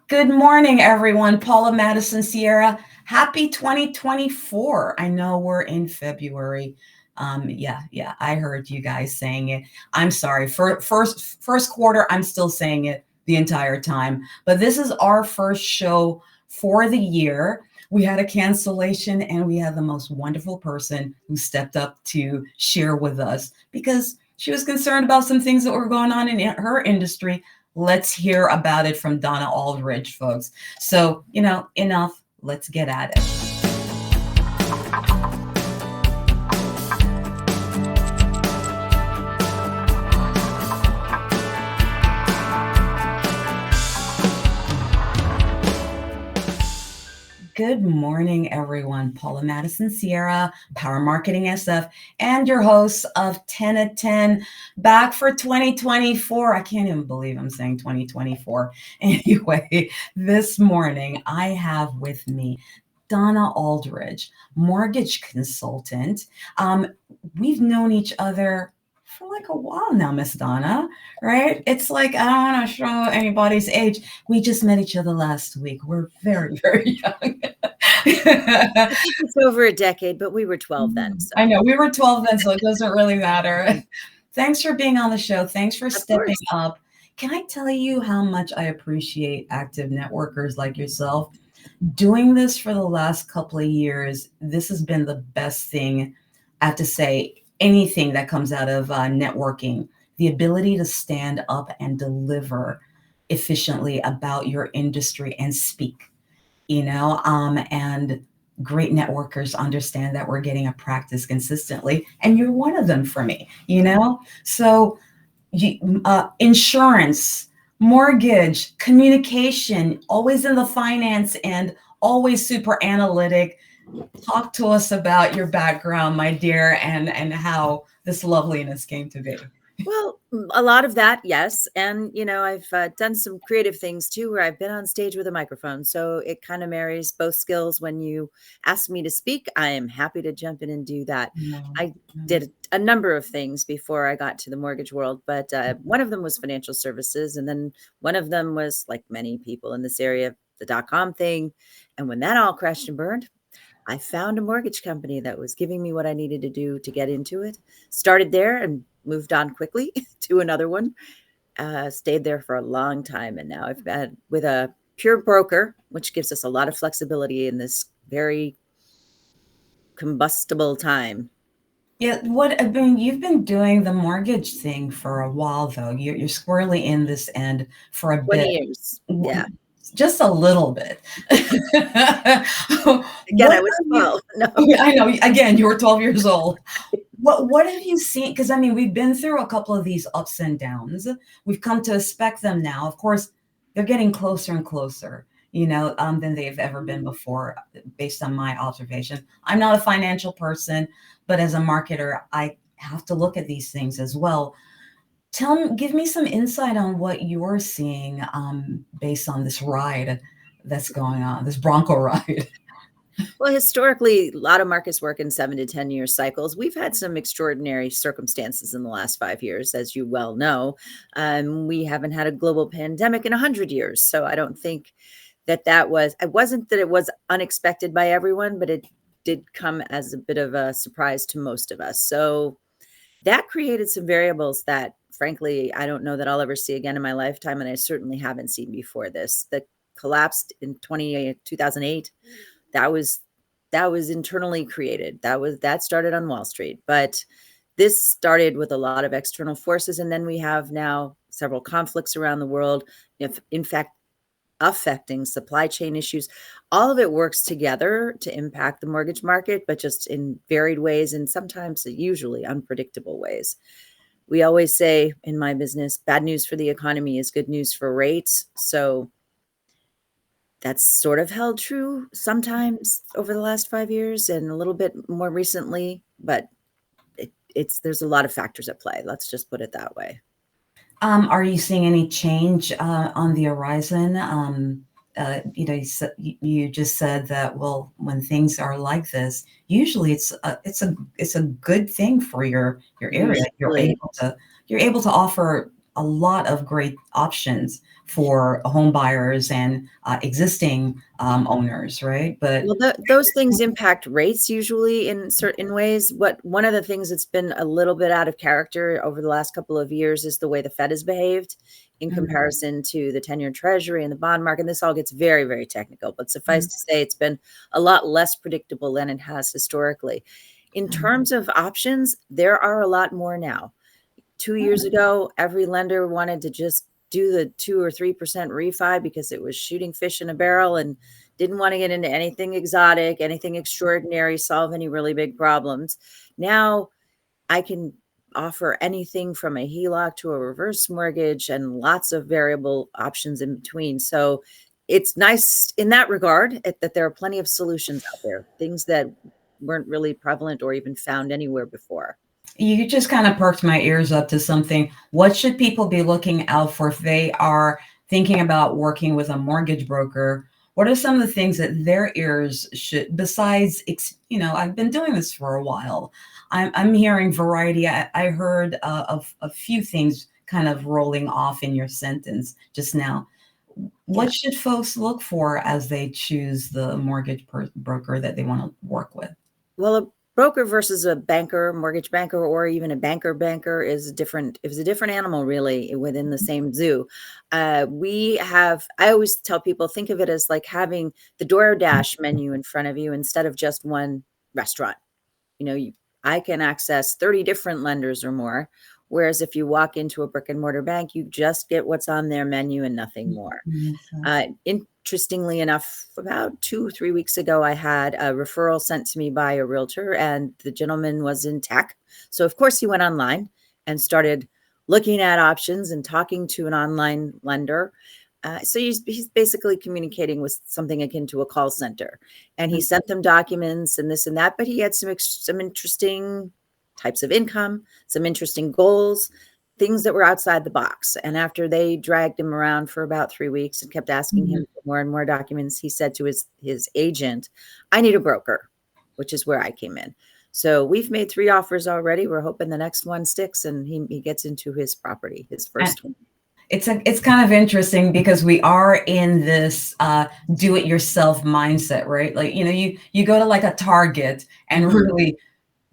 Good morning, everyone. Paula Mattisonsierra. Happy 2024. I know we're in February. Yeah, I heard you guys saying it. I'm sorry. For first quarter, I'm still saying it the entire time. But this is our first show for the year. We had a cancellation and we had the most wonderful person who stepped up to share with us because she was concerned about some things that were going on in her industry. Let's hear about it from Donna Aldrich, folks. So, enough. Let's get at it. Good morning, everyone. Paula Mattisonsierra, Power Marketing SF, and your host of 10 at 10, back for 2024. I can't even believe I'm saying 2024. Anyway, this morning I have with me Donna Aldrich, mortgage consultant. We've known each other for like a while now, Miss Donna, right? It's like, I don't want to show anybody's age. We just met each other last week. We're very, very young. I think it's over a decade, but we were 12 then. So. I know we were 12 then, so it doesn't really matter. Thanks for being on the show. Thanks for stepping up. Can I tell you how much I appreciate active networkers like yourself? Doing this for the last couple of years, this has been the best thing. I have to say, anything that comes out of networking, the ability to stand up and deliver efficiently about your industry and speak, and great networkers understand that we're getting a practice consistently, and you're one of them for me, So insurance, mortgage, communication, always in the finance and always super analytic. Talk to us about your background, my dear, and how this loveliness came to be. Well, a lot of that, yes. And, I've done some creative things too, where I've been on stage with a microphone. So it kind of marries both skills. When you ask me to speak, I am happy to jump in and do that. I did a number of things before I got to the mortgage world, but one of them was financial services. And then one of them was, like many people in this area, the .com thing. And when that all crashed and burned, I found a mortgage company that was giving me what I needed to do to get into it. Started there and moved on quickly to another one. Stayed there for a long time. And now I've been with a pure broker, which gives us a lot of flexibility in this very combustible time. Yeah, you've been doing the mortgage thing for a while, though. You're squarely in this end for a 20 bit. years. Yeah. Just a little bit. Again, I was 12. No. I know. Again, you were 12 years old. What have you seen? Because, we've been through a couple of these ups and downs. We've come to expect them now. Of course, they're getting closer and closer, than they've ever been before, based on my observation. I'm not a financial person, but as a marketer, I have to look at these things as well. Give me some insight on what you're seeing based on this ride that's going on, this Bronco ride. Well, historically, a lot of markets work in 7 to 10 year cycles. We've had some extraordinary circumstances in the last 5 years, as you well know. We haven't had a global pandemic in 100 years. So I don't think it wasn't that it was unexpected by everyone, but it did come as a bit of a surprise to most of us. So that created some variables that, frankly, I don't know that I'll ever see again in my lifetime. And I certainly haven't seen before this. The collapsed in 2008. That was internally created. That started on Wall Street, but this started with a lot of external forces. And then we have now several conflicts around the world, in fact, affecting supply chain issues. All of it works together to impact the mortgage market, but just in varied ways and sometimes usually unpredictable ways. We always say in my business, bad news for the economy is good news for rates. So that's sort of held true sometimes over the last 5 years and a little bit more recently, but there's a lot of factors at play. Let's just put it that way. Are you seeing any change on the horizon? You just said that, well, when things are like this, usually it's a good thing for your area. You're able to offer a lot of great options for home buyers and existing owners, right? But Well, those things impact rates usually in certain ways. One of the things that's been a little bit out of character over the last couple of years is the way the Fed has behaved in comparison to the 10-year Treasury and the bond market. And this all gets very, very technical, but suffice to say, it's been a lot less predictable than it has historically. In terms of options, there are a lot more now. 2 years ago, every lender wanted to just do the 2 or 3% refi because it was shooting fish in a barrel and didn't want to get into anything exotic, anything extraordinary, solve any really big problems. Now I can offer anything from a HELOC to a reverse mortgage and lots of variable options in between. So it's nice in that regard that there are plenty of solutions out there, things that weren't really prevalent or even found anywhere before. You just kind of perked my ears up to something. What should people be looking out for if they are thinking about working with a mortgage broker? What are some of the things that their ears should, besides, I've been doing this for a while. I'm hearing variety. I heard of a few things kind of rolling off in your sentence just now. What should folks look for as they choose the mortgage broker that they want to work with? Well, a broker versus a banker, mortgage banker, or even a banker is a different animal really within the same zoo. I always tell people, think of it as like having the DoorDash menu in front of you instead of just one restaurant. I can access 30 different lenders or more. Whereas if you walk into a brick and mortar bank, you just get what's on their menu and nothing more. Interestingly enough, about 2-3 weeks ago, I had a referral sent to me by a realtor, and the gentleman was in tech. So of course he went online and started looking at options and talking to an online lender. So he's basically communicating with something akin to a call center, and he sent them documents and this and that, but he had some interesting types of income, some interesting goals, things that were outside the box. And after they dragged him around for about 3 weeks and kept asking him for more and more documents, he said to his agent, "I need a broker," which is where I came in. So we've made 3 offers already. We're hoping the next one sticks and he gets into his property, his first one. It's kind of interesting because we are in this do-it-yourself mindset, right? Like, you go to like a Target and really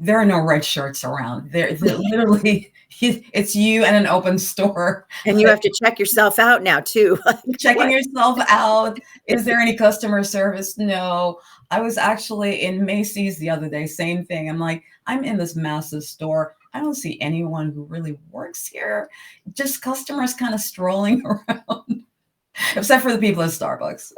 there are no red shirts around. They're literally, it's you and an open store. And you have to check yourself out now too. Checking yourself out. Is there any customer service? No. I was actually in Macy's the other day, same thing. I'm like, I'm in this massive store. I don't see anyone who really works here. Just customers kind of strolling around, except for the people at Starbucks.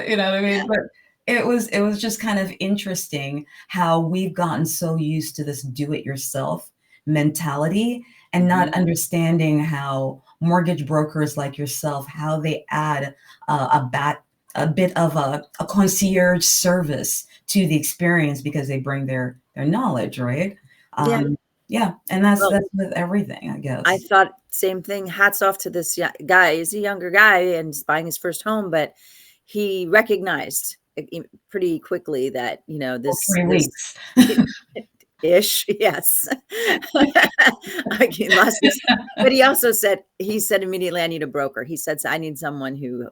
You know what I mean? But it was just kind of interesting how we've gotten so used to this do-it-yourself mentality and not understanding how mortgage brokers like yourself, how they add a bit of a concierge service to the experience because they bring their knowledge, right? Yeah, and that's with everything, I guess. I thought same thing. Hats off to this guy. He's a younger guy and he's buying his first home, but he recognized pretty quickly that this 3 weeks ish, yes. But he also said immediately, "I need a broker." He said, "I need someone who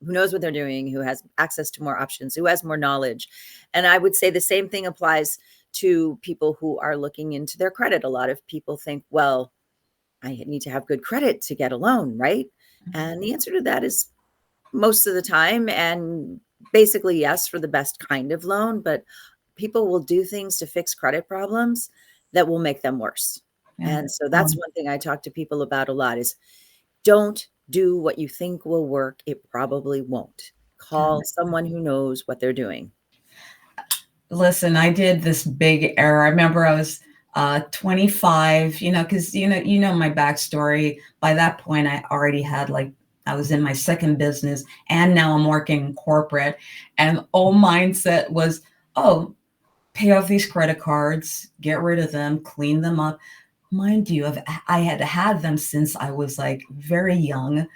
knows what they're doing, who has access to more options, who has more knowledge." And I would say the same thing applies to people who are looking into their credit. A lot of people think, well, I need to have good credit to get a loan, right? And the answer to that is most of the time, and basically yes, for the best kind of loan, but people will do things to fix credit problems that will make them worse. And so that's one thing I talk to people about a lot is don't do what you think will work. It probably won't. Call someone who knows what they're doing. Listen, I did this big error. I remember I was 25, because you know my backstory. By that point, I already had I was in my second business and now I'm working corporate, and all mindset was, oh, pay off these credit cards, get rid of them, clean them up. Mind you, I had them since I was like very young.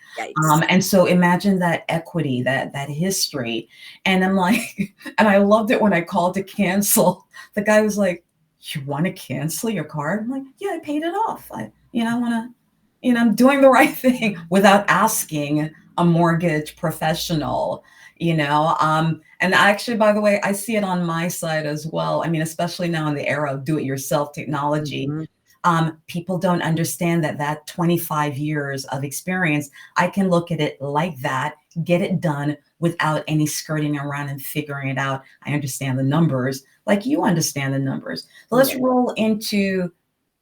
And so imagine that equity, that history. And I'm like, and I loved it when I called to cancel. The guy was like, "You want to cancel your card?" I'm like, "Yeah, I paid it off. I want to." I'm doing the right thing without asking a mortgage professional, and actually, by the way, I see it on my side as well. I mean, especially now in the era of do-it-yourself technology, Mhm. people don't understand that 25 years of experience, I can look at it like that, get it done without any skirting around and figuring it out. I understand the numbers like you understand the numbers. So let's Yeah. roll into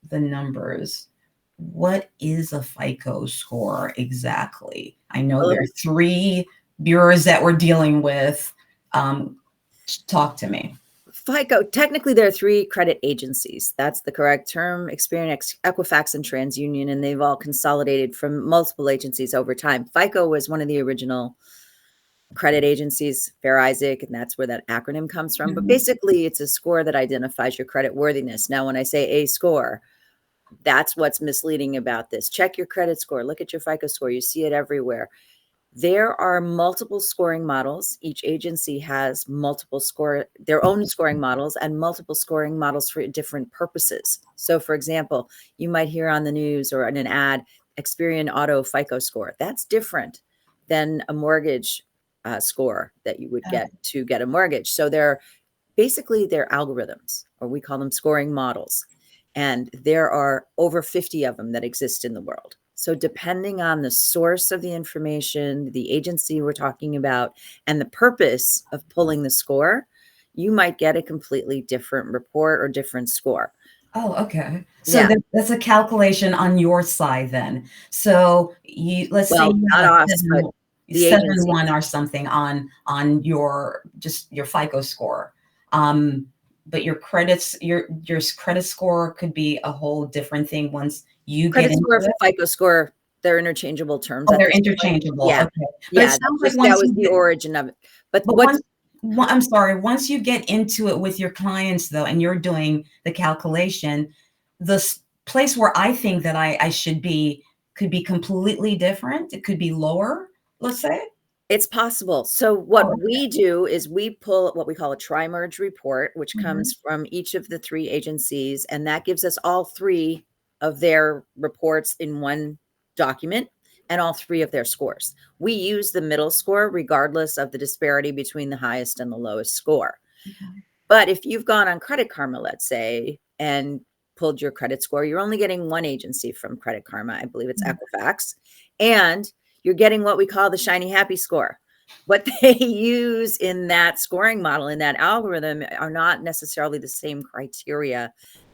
the numbers. What is a FICO score exactly? I know Well, there are three bureaus that we're dealing with. Um, Talk to me. FICO, technically there are three credit agencies. That's the correct term: Experian, Equifax, and TransUnion, and they've all consolidated from multiple agencies over time. FICO was one of the original credit agencies, Fair Isaac, and that's where that acronym comes from. But Mhm. basically, it's a score that identifies your credit worthiness. Now, when I say a score, that's what's misleading about this. Check your credit score, look at your FICO score. You see it everywhere. There are multiple scoring models. Each agency has their own scoring models, and multiple scoring models for different purposes. So, for example, you might hear on the news or in an ad, Experian Auto FICO score. That's different than a mortgage score that you would get to get a mortgage. So they're algorithms, or we call them scoring models. And there are over 50 of them that exist in the world. So depending on the source of the information, the agency we're talking about, and the purpose of pulling the score, you might get a completely different report or different score. Oh, okay. So Yeah. that's a calculation on your side then. So let's say Well, you not have a us, but the seven one agencies. or something on your FICO score. Um, but your credit score could be a whole different thing once you get Credit into score for it. FICO score, they're interchangeable terms Oh, at they're this point. interchangeable. Yeah. Okay. But it Yeah, sounds like that once was you the get origin of it. But But what's I'm sorry, once you get into it with your clients though, and you're doing the calculation, the place where I think that I should be could be completely different. It could be lower, let's say. It's possible. So what Oh, we do is we pull what we call a tri-merge report, which mhm. comes from each of the three agencies, and that gives us all three of their reports in one document and all three of their scores. We use the middle score regardless of the disparity between the highest and the lowest score. Okay. But if you've gone on Credit Karma, let's say, and pulled your credit score, you're only getting one agency from Credit Karma. I believe it's Mm. Equifax. And you're getting what we call the shiny happy score. What they use in that scoring model, in that algorithm, are not necessarily the same criteria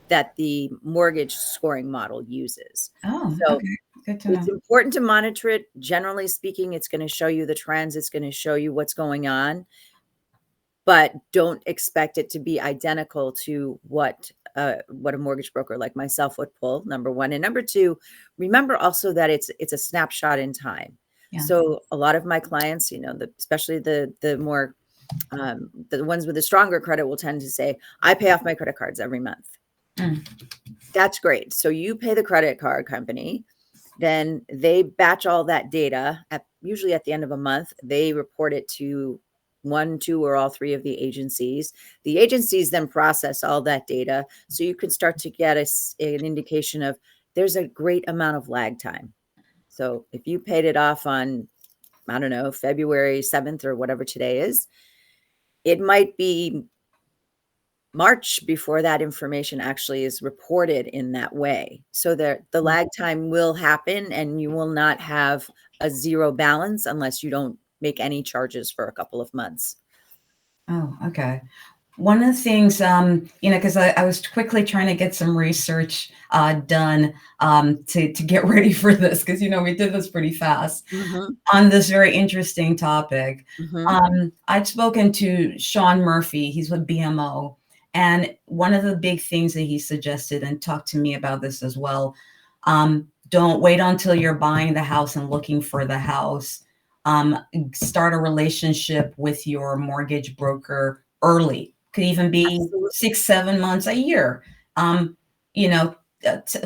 that the mortgage scoring model uses. Oh, So okay. Good to it's know. important to monitor it. Generally speaking, it's going to show you the trends, it's going to show you what's going on, but don't expect it to be identical to what a mortgage broker like myself would pull, number one. And number two, remember also that it's a snapshot in time. Yeah. So a lot of my clients, especially the more the ones with the stronger credit, will tend to say, I pay off my credit cards every month. Mm. That's great. So you pay the credit card company, then they batch all that data usually at the end of a month. They report it to one, two, or all three of the agencies. The agencies then process all that data. So you can start to get an indication of there's a great amount of lag time. So if you paid it off on, I don't know, February 7th or whatever today is, it might be March before that information actually is reported in that way. So the lag time will happen, and you will not have a zero balance unless you don't make any charges for a couple of months. Oh, okay. One of the things, because I was quickly trying to get some research done to get ready for this, because we did this pretty fast Mhm, on this very interesting topic. mhm. I'd spoken to Sean Murphy. He's with BMO, and one of the big things that he suggested, and talked to me about this as well. Don't wait until you're buying the house and looking for the house. Start a relationship with your mortgage broker early. Could even be Absolutely. 6, 7 months, a year. Um,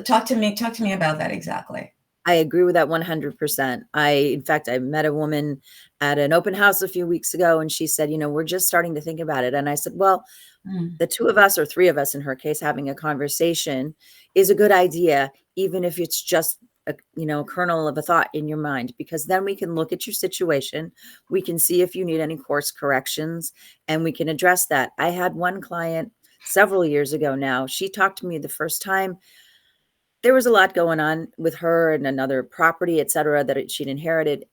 Talk to me about that exactly. I agree with that 100%. In fact, I met a woman at an open house a few weeks ago, and she said, we're just starting to think about it. And I said, well, Mm. the two of us, or three of us in her case, having a conversation is a good idea, even if it's just a kernel of a thought in your mind, because then we can look at your situation. We can see if you need any course corrections, and we can address that. I had one client several years ago now. She talked to me the first time. There was a lot going on with her and another property, et cetera, that she'd inherited.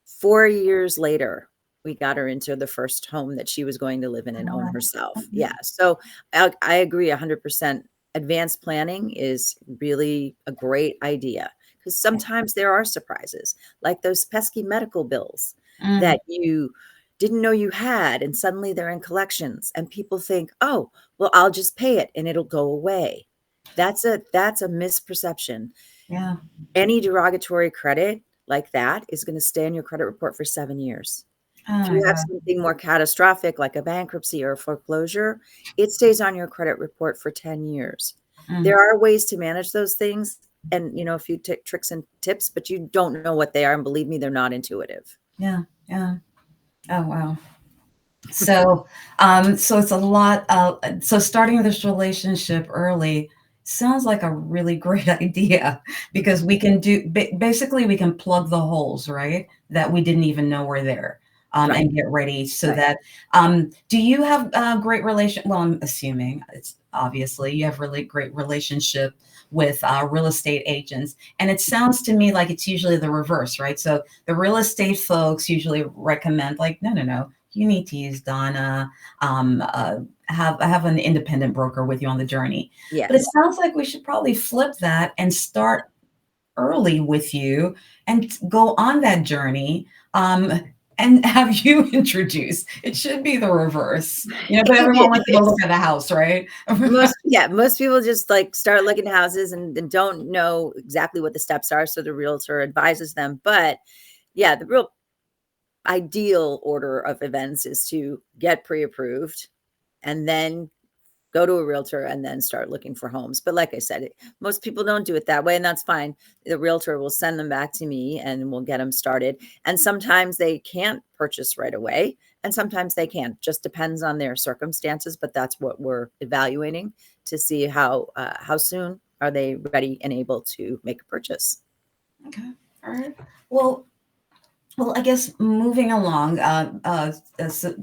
4 years later, we got her into the first home that she was going to live in and own herself. Yeah. So I agree 100%. Advanced planning is really a great idea, because sometimes there are surprises, like those pesky medical bills that you didn't know you had, and suddenly they're in collections, and people think, oh, well, I'll just pay it and it'll go away. That's a misperception. Yeah. Any derogatory credit like that is going to stay in your credit report for 7 years. If you have something more catastrophic, like a bankruptcy or a foreclosure, it stays on your credit report for 10 years. There are ways to manage those things, and, a few tricks and tips, but you don't know what they are. And believe me, they're not intuitive. Yeah. Yeah. Oh, wow. So, so it's a lot. So starting this relationship early sounds like a really great idea, because we can basically we can plug the holes, right? That we didn't even know were there, Right. and get ready so Right. that, do you have a great relation? Well, I'm assuming it's obviously you have really great relationship with real estate agents. And it sounds to me like it's usually the reverse, right? So the real estate folks usually recommend, like, no, no, no, you need to use Donna. Have an independent broker with you on the journey. But it Yes. sounds like we should probably flip that and start early with you and go on that journey, and have you introduce. It should be the reverse, but everyone wants to go look at the house, right? Most people just like start looking at houses and don't know exactly what the steps are. So the realtor advises them. But yeah, the real ideal order of events is to get pre-approved and then go to a realtor and then start looking for homes. But like I said, most people don't do it that way, and that's fine. The realtor will send them back to me and we'll get them started. And sometimes they can't purchase right away, and sometimes they can. Just depends on their circumstances, but that's what we're evaluating to see how soon are they ready and able to make a purchase. Okay. All right. Well, I guess moving along, so,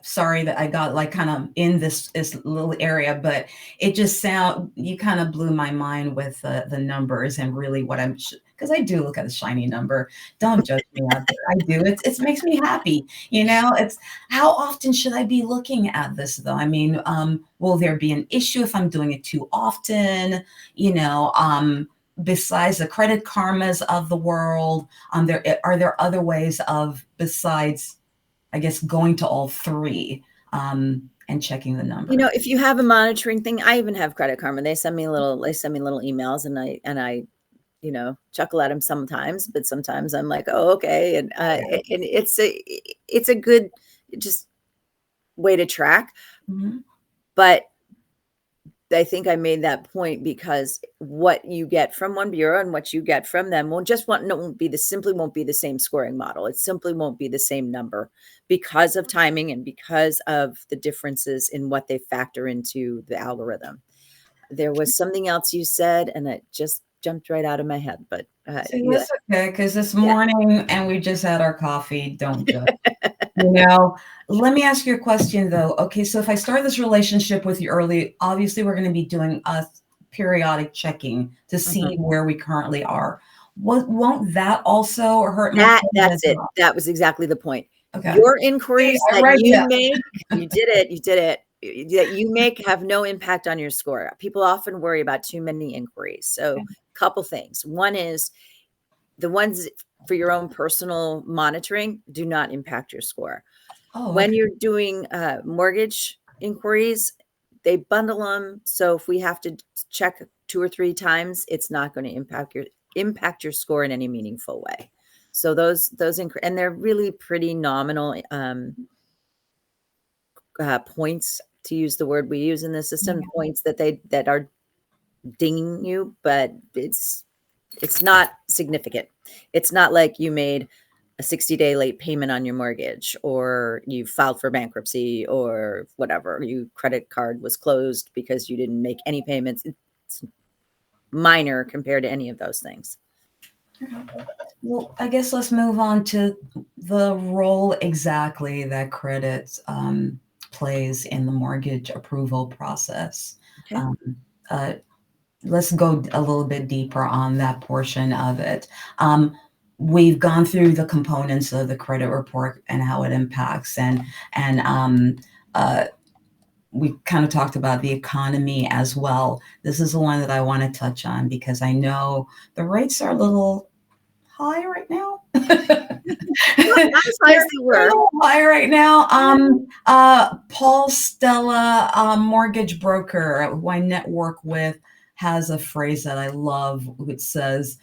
sorry that I got like kind of in this little area, but it just you kind of blew my mind with the numbers and really what because I do look at the shiny number. Don't judge me out there. I do. It makes me happy. It's how often should I be looking at this though? I mean, will there be an issue if I'm doing it too often? Besides the Credit Karmas of the world, are there other ways of besides, I guess, going to all three, and checking the number? If you have a monitoring thing, I even have Credit Karma. They send me little emails, and I chuckle at them sometimes, but sometimes I'm like, oh, okay. And it's a good just way to track. But I think I made that point because what you get from one bureau and what you get from them won't be the same scoring model. It simply won't be the same number because of timing and because of the differences in what they factor into the algorithm. There was something else you said, and it just jumped right out of my head. But See, that's okay, because this morning, and we just had our coffee. Don't judge. Let me ask you a question though. Okay, so if I start this relationship with you early, obviously we're going to be doing a periodic checking to see where we currently are. Won't that also hurt my That's it. That was exactly the point. Okay. Your inquiries that you make, you did it. That you make have no impact on your score. People often worry about too many inquiries. So a couple things. One is the ones for your own personal monitoring do not impact your score. When you're doing mortgage inquiries, they bundle them. So if we have to check 2 or 3 times, it's not going to impact your score in any meaningful way. So those and they're really pretty nominal points, to use the word we use in the system, points that are dinging you, but it's not significant. It's not like you made a 60-day late payment on your mortgage, or you filed for bankruptcy, or whatever. Your credit card was closed because you didn't make any payments. It's minor compared to any of those things. Well, I guess let's move on to the role exactly that credit plays in the mortgage approval process. Okay. Um, uh, let's go a little bit deeper on that portion of it. We've gone through the components of the credit report and how it impacts, and uh, we kind of talked about the economy as well. This is the one that I want to touch on because I know the rates are a little high right now. Not as high as they They're a were. little high right now. Paul Stella, mortgage broker who I network with, has a phrase that I love, which says,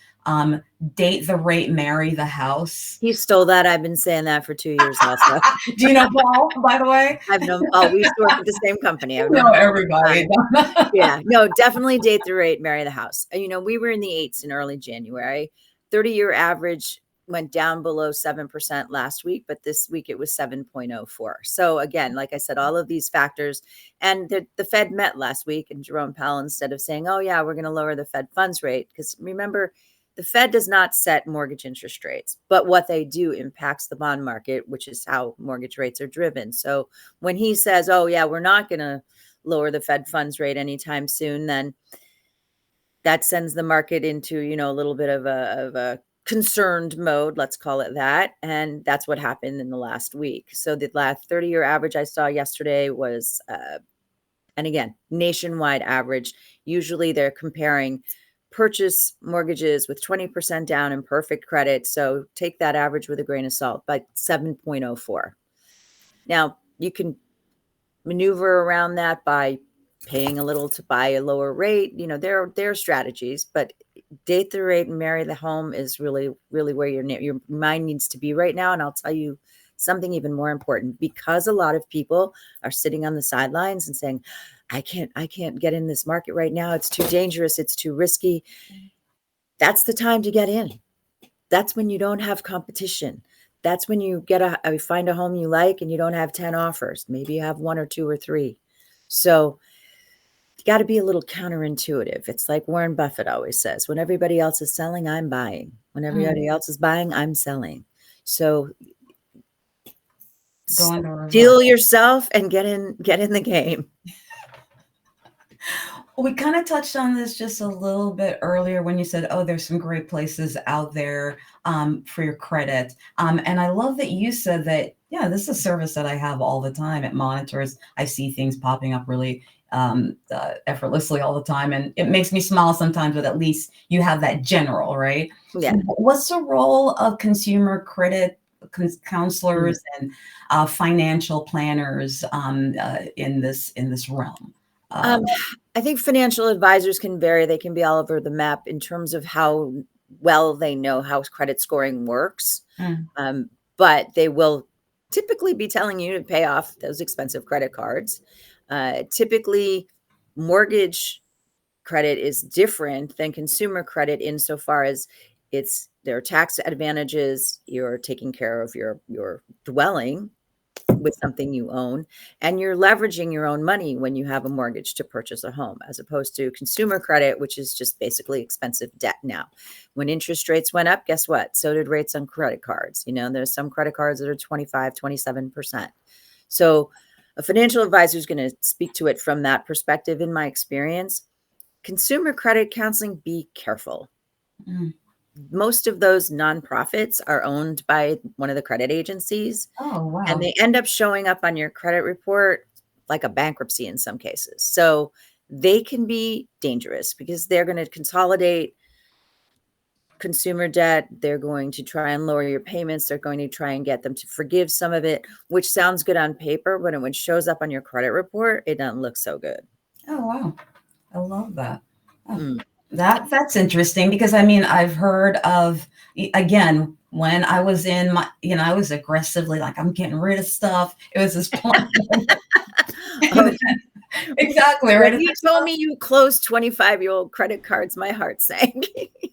date the rate, marry the house. He stole that. I've been saying that for 2 years also. Do you know Paul, by the way? I've known, oh, we used to work at the same company. I've You known know him a long everybody. time. Yeah, no, definitely date the rate, marry the house. We were in the eights in early January. 30-year average went down below 7% last week, but this week it was 7.04. So again, like I said, all of these factors, and the Fed met last week, and Jerome Powell, instead of saying, oh yeah, we're going to lower the Fed funds rate, because remember, the Fed does not set mortgage interest rates, but what they do impacts the bond market, which is how mortgage rates are driven. So when he says, oh yeah, we're not going to lower the Fed funds rate anytime soon, then that sends the market into, a little bit of a concerned mode, let's call it that. And that's what happened in the last week. So the last 30-year average I saw yesterday was, and again, nationwide average. Usually they're comparing purchase mortgages with 20% down and perfect credit. So take that average with a grain of salt, but 7.04. Now you can maneuver around that by paying a little to buy a lower rate. There are strategies, but date the rate and marry the home is really, really where your mind needs to be right now. And I'll tell you something even more important, because a lot of people are sitting on the sidelines and saying, I can't get in this market right now. It's too dangerous. It's too risky. That's the time to get in. That's when you don't have competition. That's when you find a home you like and you don't have 10 offers. Maybe you have one or two or three. So you got to be a little counterintuitive. It's like Warren Buffett always says, when everybody else is selling, I'm buying. When everybody else is buying, I'm selling. So steal yourself and get in the game. We kind of touched on this just a little bit earlier when you said, oh, there's some great places out there for your credit. And I love that you said that, yeah, this is a service that I have all the time. It monitors. I see things popping up really effortlessly all the time. And it makes me smile sometimes, but at least you have that general, right? Yeah. What's the role of consumer credit counselors and financial planners in this realm? I think financial advisors can vary. They can be all over the map in terms of how well they know how credit scoring works. But they will typically be telling you to pay off those expensive credit cards. Typically, mortgage credit is different than consumer credit insofar as there are tax advantages. You're taking care of your dwelling with something you own, and you're leveraging your own money when you have a mortgage to purchase a home, as opposed to consumer credit, which is just basically expensive debt. Now, when interest rates went up, guess what? So did rates on credit cards. There's some credit cards that are 25, 27%. So a financial advisor is going to speak to it from that perspective. In my experience, consumer credit counseling, be careful. Most of those nonprofits are owned by one of the credit agencies. Oh, wow. And they end up showing up on your credit report like a bankruptcy in some cases. So they can be dangerous because they're going to consolidate consumer debt. They're going to try and lower your payments. They're going to try and get them to forgive some of it, which sounds good on paper, but when it shows up on your credit report, it doesn't look so good. Oh, wow. I love that. Oh. That's interesting because I've heard of, again, when I was in my, I was aggressively like, I'm getting rid of stuff. It was this plan. Exactly. Right. When you told me you closed 25-year-old credit cards, my heart sank.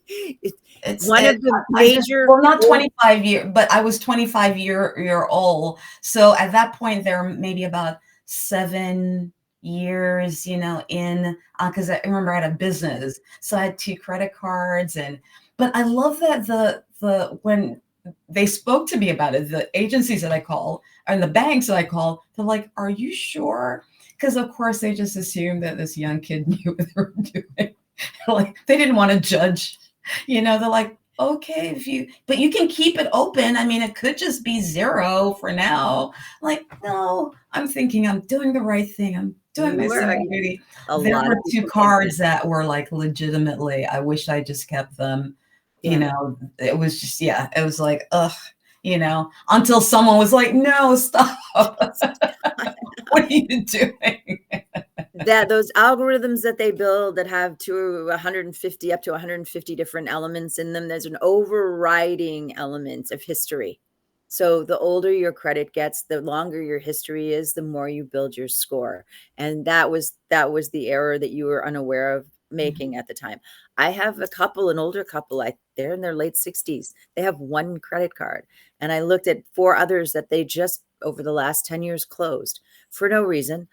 It's one of the major. Well, not 25 year, but I was 25 year old. So at that point, there were maybe about 7 years, in, because I remember I had a business. So I had 2 credit cards and But I love that when they spoke to me about it, the agencies that I call and the banks that I call, they're like, "Are you sure?" Because of course they just assumed that this young kid knew what they were doing. Like they didn't want to judge, they're like, okay, but you can keep it open. I mean, it could just be zero for now. Like, no, I'm thinking I'm doing the right thing. I'm doing my You are. civic duty. A There lot were of two people think that. cards that were like legitimately, I wish I just kept them. Yeah. It was just, yeah, it was like, ugh, until someone was like, no, stop. What are you doing? That those algorithms that they build that have to 150 up to 150 different elements in them, there's an overriding element of history. So the older your credit gets, the longer your history is, the more you build your score. And that was the error that you were unaware of making at the time. I have an older couple, they're in their late 60s. They have one credit card. And I looked at 4 others that they just over the last 10 years closed for no reason,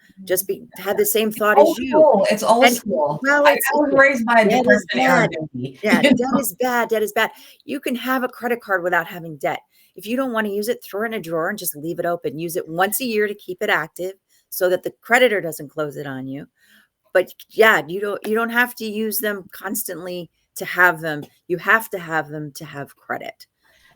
had the same thought as Old you. school. It's old And school. well, I was raised by a debt is depression era bad. baby. Yeah, debt is bad. Debt is bad. You can have a credit card without having debt. If you don't want to use it, throw it in a drawer and just leave it open. Use it once a year to keep it active so that the creditor doesn't close it on you. But yeah, you don't have to use them constantly to have them. You have to have them to have credit.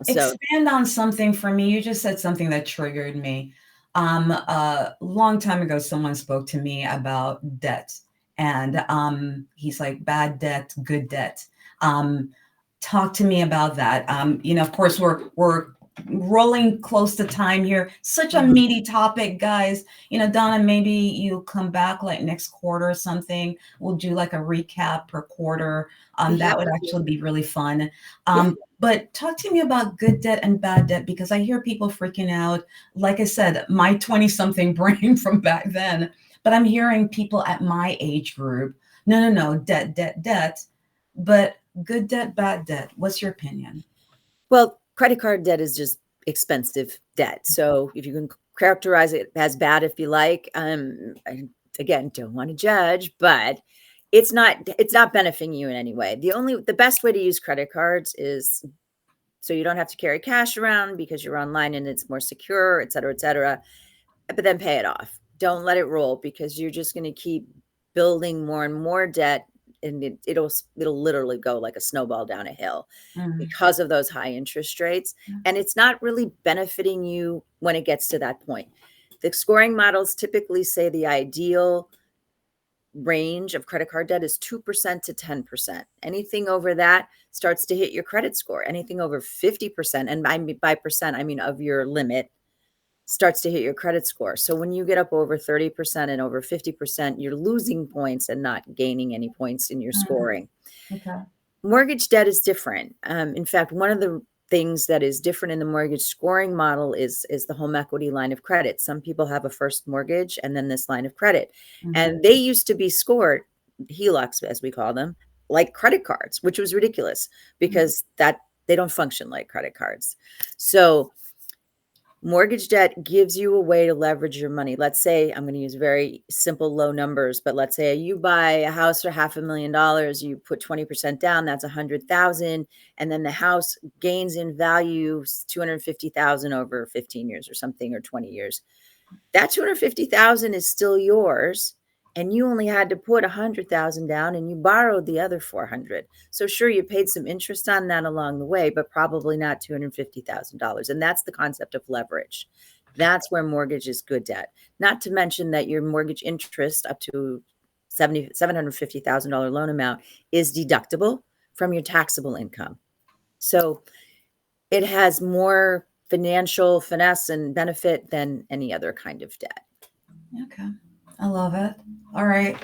So Expand on something for me. You just said something that triggered me. A long time ago, someone spoke to me about debt, and he's like, "Bad debt, good debt." Talk to me about that. Of course, we're rolling close to time here. Such a meaty topic, guys. Donna, maybe you'll come back like next quarter or something. We'll do like a recap per quarter. yeah, That would actually be really fun. yeah. But talk to me about good debt and bad debt, because I hear people freaking out. Like I said, my 20-something brain from back then, but I'm hearing people at my age group, no, debt, debt, debt. But good debt, bad debt. What's your opinion? Well, credit card debt is just expensive debt. So if you can characterize it as bad if you like, I, again, don't want to judge, but it's not benefiting you in any way. The best way to use credit cards is so you don't have to carry cash around because you're online and it's more secure, et cetera, et cetera. But then pay it off. Don't let it roll because you're just going to keep building more and more debt, and it'll literally go like a snowball down a hill Mm. because of those high interest rates. And it's not really benefiting you when it gets to that point. The scoring models typically say the ideal range of credit card debt is 2% to 10%. Anything over that starts to hit your credit score. Anything over 50%, and by percent, I mean of your limit, starts to hit your credit score. So when you get up over 30% and over 50%, you're losing points and not gaining any points in your scoring. Okay. Mortgage debt is different. In fact, one of the things that is different in the mortgage scoring model is the home equity line of credit. Some people have a first mortgage and then this line of credit. And they used to be scored, HELOCs as we call them, like credit cards, which was ridiculous because that they don't function like credit cards. So mortgage debt gives you a way to leverage your money. Let's say, I'm going to use very simple, low numbers, but let's say you buy a house for $500,000, you put 20% down, that's 100,000. And then the house gains in value 250,000 over 15 years or something, or 20 years. That 250,000 is still yours. And you only had to put 100,000 down and you borrowed the other 400. So sure, you paid some interest on that along the way, but probably not $250,000. And that's the concept of leverage. That's where mortgage is good debt. Not to mention that your mortgage interest up to $750,000 loan amount is deductible from your taxable income. So it has more financial finesse and benefit than any other kind of debt. Okay. I love it. All right.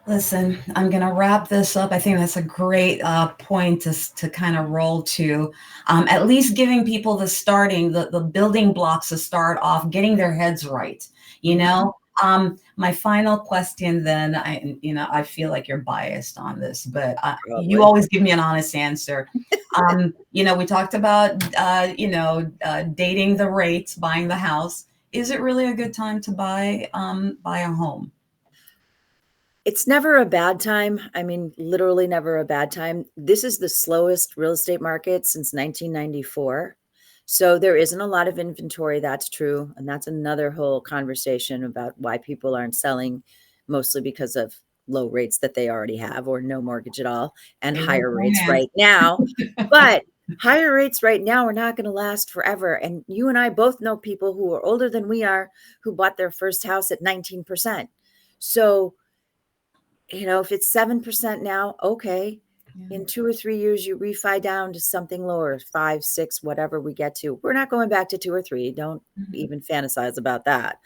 Listen, I'm going to wrap this up. I think that's a great point to kind of roll to, at least giving people the building blocks to start off, getting their heads right. My final question then, I feel like you're biased on this, but you always give me an honest answer. We talked about, dating the rates, buying the house. Is it really a good time to buy a home? It's never a bad time. I mean, literally never a bad time. This is the slowest real estate market since 1994. So there isn't a lot of inventory. That's true. And that's another whole conversation about why people aren't selling, mostly because of low rates that they already have or no mortgage at all, and higher rates right now. But higher rates right now are not going to last forever. And you and I both know people who are older than we are who bought their first house at 19%. So, if it's 7% now, okay. Yeah. In 2 or 3 years, you refi down to something lower, 5, 6, whatever we get to. We're not going back to 2 or 3. Don't even fantasize about that.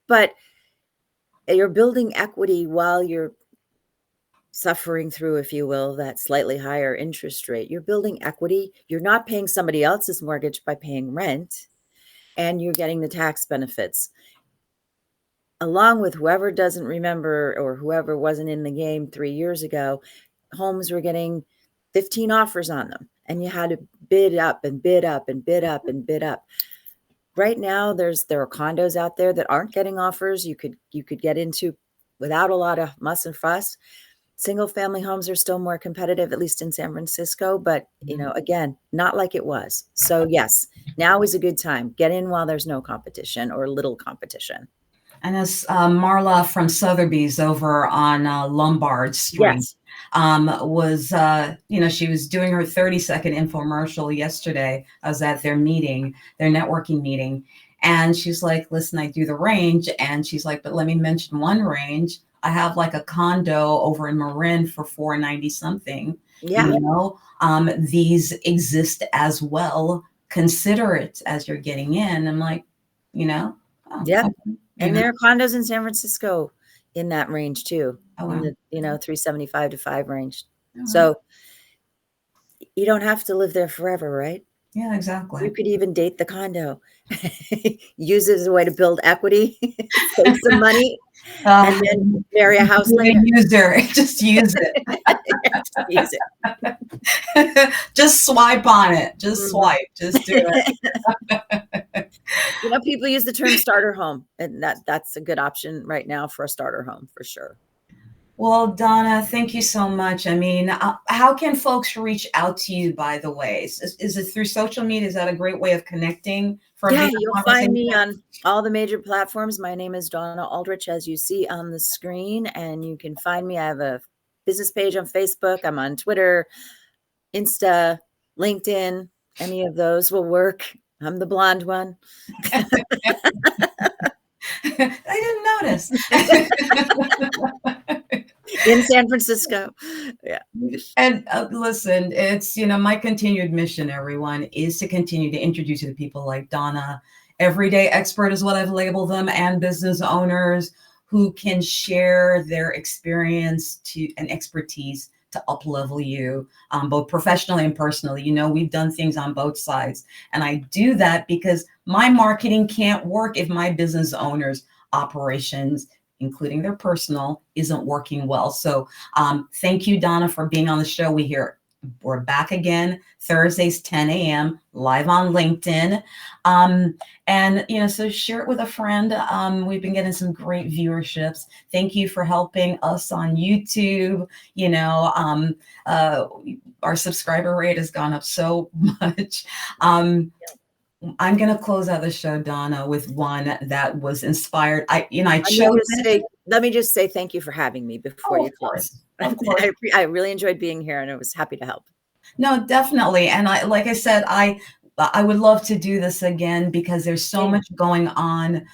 But you're building equity while you're suffering through, if you will, that slightly higher interest rate. You're building equity. You're not paying somebody else's mortgage by paying rent, and you're getting the tax benefits. Along with whoever doesn't remember or whoever wasn't in the game 3 years ago, homes were getting 15 offers on them, and you had to bid up and bid up and bid up and bid up. Right now, there are condos out there that aren't getting offers. You could get into without a lot of muss and fuss. Single family homes are still more competitive, at least in San Francisco, but again, not like it was. So yes, now is a good time. Get in while there's no competition or little competition. And as Marla from Sotheby's over on Lombard Street Yes. was, she was doing her 30-second infomercial yesterday. I was at their networking meeting. And she's like, listen, I do the range. And she's like, but let me mention one range. I have like a condo over in Marin for $490 something. Yeah. These exist as well. Consider it as you're getting in. I'm like, yeah. Okay. And there are condos in San Francisco in that range too, Oh, wow. in the 375 to 5 range. So you don't have to live there forever, right? Yeah, exactly. You could even date the condo, use it as a way to build equity, save some money, and then marry a house later. Just use it. Just use it. Just swipe on it. Just swipe. Just do it. People use the term starter home, and that's a good option right now for a starter home for sure. Well, Donna, thank you so much. I mean, how can folks reach out to you, by the way? Is it through social media? Is that a great way of connecting? You'll find me on all the major platforms. My name is Donna Aldrich, as you see on the screen, and you can find me. I have a business page on Facebook. I'm on Twitter, Insta, LinkedIn. Any of those will work. I'm the blonde one. I didn't notice. In San Francisco. Yeah. And listen, it's, my continued mission, everyone, is to continue to introduce you to people like Donna, everyday expert is what I've labeled them, and business owners who can share their experience and expertise to up-level you, both professionally and personally. We've done things on both sides. And I do that because my marketing can't work if my business owners' operations, including their personal, isn't working well. So thank you, Donna, for being on the show. We're back again Thursdays, 10 a.m. live on LinkedIn. So share it with a friend. We've been getting some great viewerships. Thank you for helping us on YouTube. Our subscriber rate has gone up so much. I'm going to close out the show, Donna, with one that was inspired. I chose it. Let me just say thank you for having me before you close. Of course. I really enjoyed being here, and I was happy to help. No, definitely. And like I said, I would love to do this again because there's so much going on,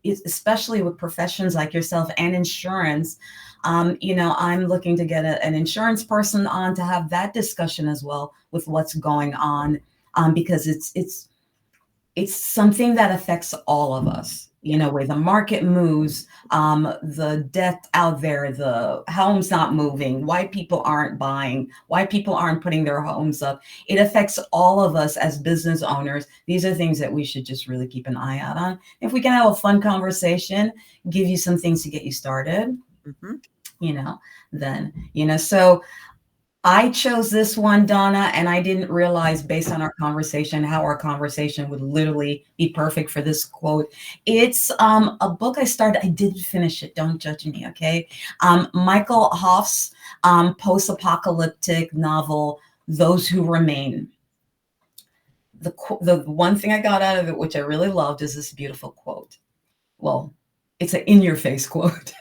especially with professions like yourself and insurance. I'm looking to get an insurance person on to have that discussion as well with what's going on, because it's something that affects all of us. Where the market moves, the debt out there, the homes not moving, why people aren't buying, why people aren't putting their homes up. It affects all of us as business owners. These are things that we should just really keep an eye out on. If we can have a fun conversation, give you some things to get you started, then, so I chose this one, Donna, and I didn't realize based on our conversation how our conversation would literally be perfect for this quote. It's a book I started. I didn't finish it. Don't judge me, okay? Michael Hoff's post-apocalyptic novel, Those Who Remain. The one thing I got out of it, which I really loved, is this beautiful quote. Well, it's an in-your-face quote.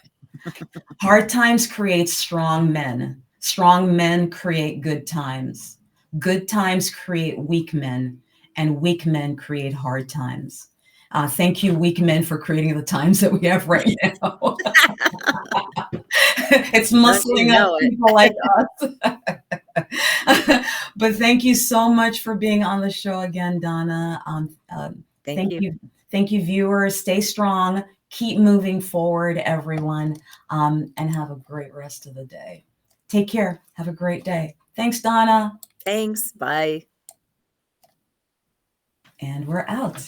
Hard times create strong men. Strong men create good times. Good times create weak men, and weak men create hard times. Thank you, weak men, for creating the times that we have right now. It's Don't you muscling up know it? people like us. But thank you so much for being on the show again, Donna. Thank you. Thank you, viewers. Stay strong. Keep moving forward, everyone, and have a great rest of the day. Take care. Have a great day. Thanks, Donna. Thanks. Bye. And we're out.